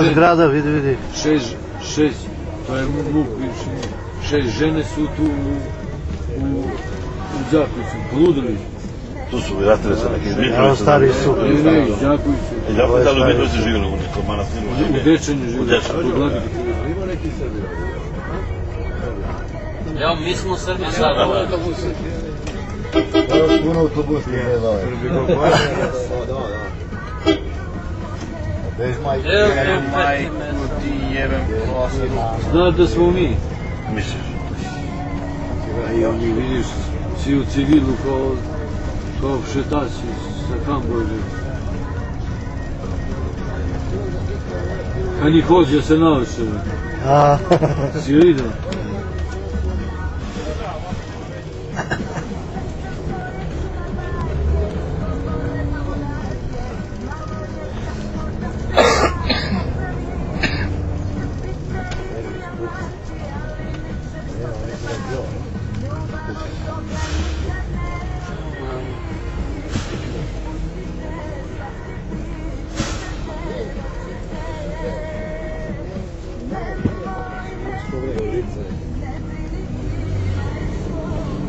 Zgrada, vidi. Šest, to je MUP bivši. 6 žene su tu u Đakoviću, poludili. Tu su vratili se neki Mitrovice. Evo stari su. Ne, Đakoviću. Da li u Mitrovice živjeli u nekom manastiru? U Dečanju živjeli. Evo, mi smo Srbi sad. Puno autobuski ne zove. Znaš da smo mi? Misliš? I vidiš, svi u civilu kao šetači sa Kambođe. Kad njih hođe se nauče. Si vidio?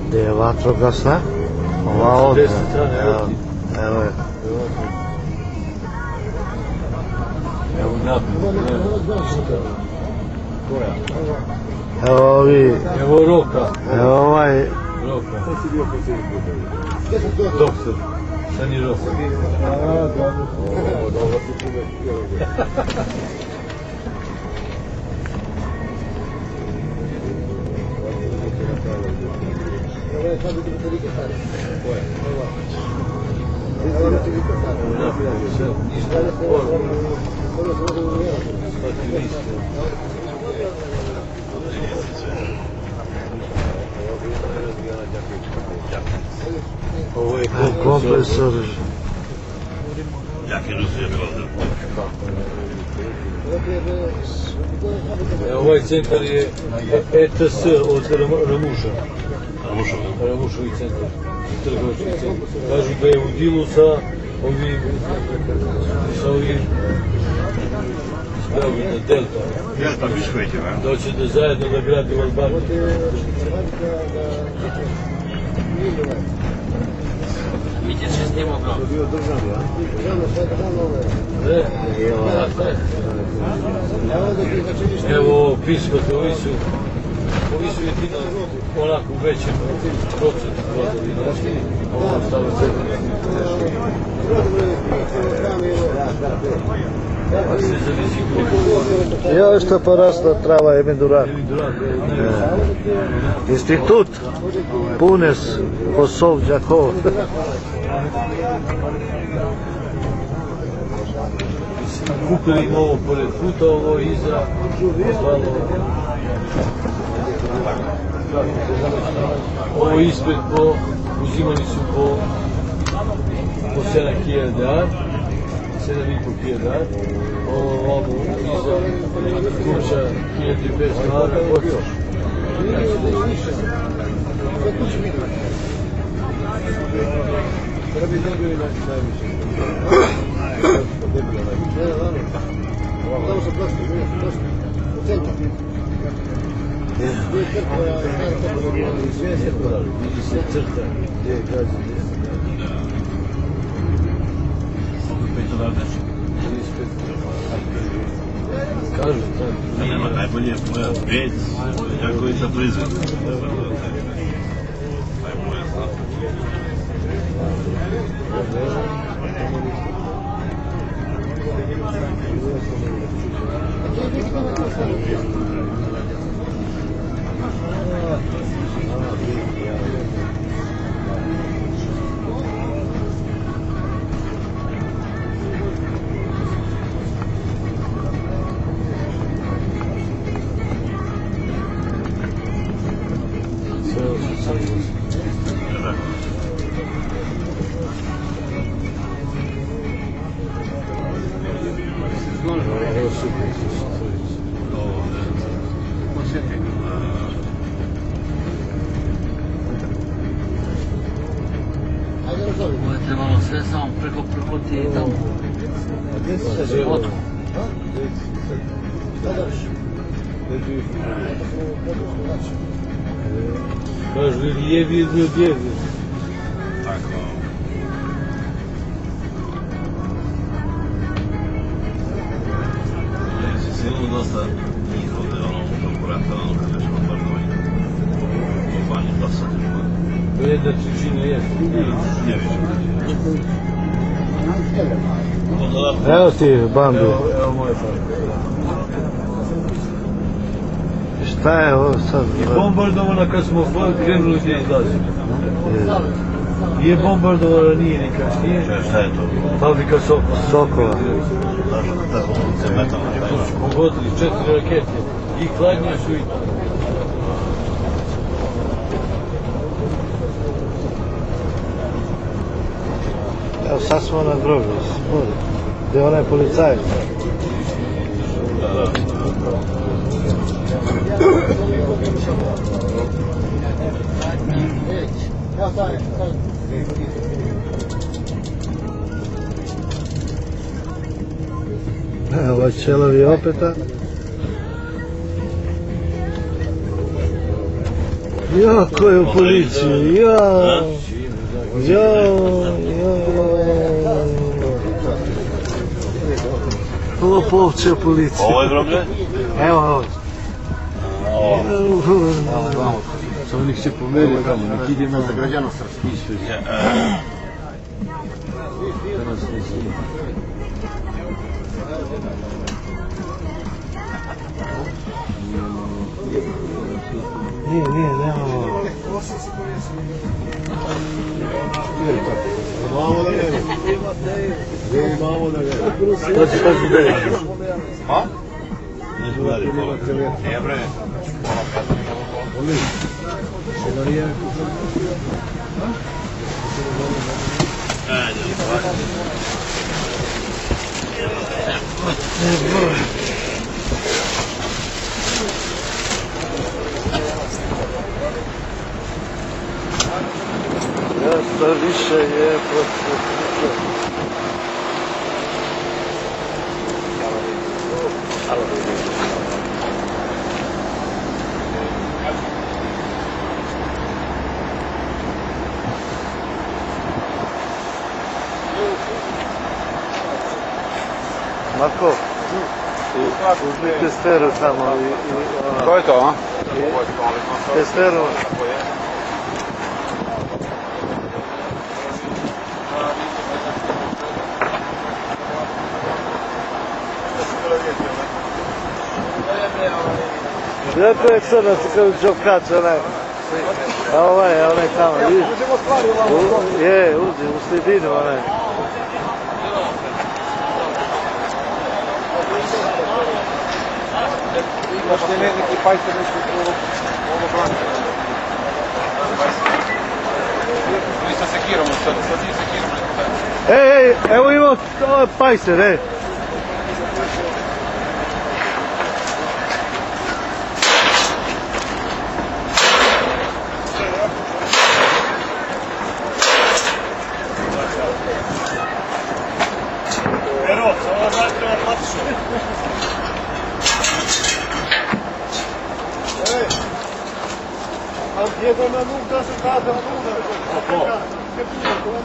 Gdje je vatrogasna? Ova ovdje. Evo je. Evo naprijed. Evo ovi. Evo Roka. Evo ovaj. Roka. Doktor. Sani Roka. Ovo je kompresor. Jaki Rusije je bilo da? Ovaj centar je ETS od Ramuša. Ramušovi centar. Trgovački centar. Kažu da je u dilu sa ovim ispravljena Delta. Ja pa Miškoviće, ne? Doće da zajedno da gradi Albaniju. Vidjet će s njim ogromno. Evo pismate, ovi su jedino onako u većem procentu vladali. Ovo ostalo se zavisi koliko. Evo što porasla trava je Duran. Institut Punes Kosov Đakov. Kupili im ovo pored puta, ovo iza, ostalo. Ovo ispred uzimali su po 7.000 dar, 7.500 dar. Ovo iza kuća 1.500 dar, hoćeš. Vidi se crta gdje je gađan. Kažu tako. Nema najbolje moja peć, jako je za prizvod. Ovo je trebalo sve samo preko ti tamo. Otko? Kažu ili jevi ili odjevi. Tako. Sigurno dosta njih ovdje, konkurenta, kad već bombardovanje. Kompanije, dosta teško. Jedna trećina jeste. Ne više. Evo ti bandu. Evo moje bandu. Šta je ovo sad? Bombardovana kad smo krenuli da izlazimo. Nije bombardovana, nije ni kasnije. Šta je to? Fabrika Sokova. Sokova. Zašto da te se metalno To su pogodili 4 rakete. I hladnije su i to. Evo sad smo na groblju. Gdje je onaj policajac? Evo čelovi opeta. Ja, ko je u policiji? Ja. Lopovče u policiji. Ovo je groblje? Evo ovo. Samo nek se pomeri tamo, nek idemo za građano Nije, nemamo. Mamo da ne. Mamo da ne. A? Ne znam da li pola. Ne bre. Ajde, Što više je protiv. Marko, uzmi testeru tamo i To je to, a? testeru. Lijepo je crnac kao džokač, onaj. A onaj tamo, vidiš? Je, uđi, u sredinu, onaj. Imaš neki pajser nešto ovo branite. Mi sa sekirom sad ti sekirom. Ej, evo imamo pajser, ej. Diego na nuca se cade a nuca. Che può? Che può?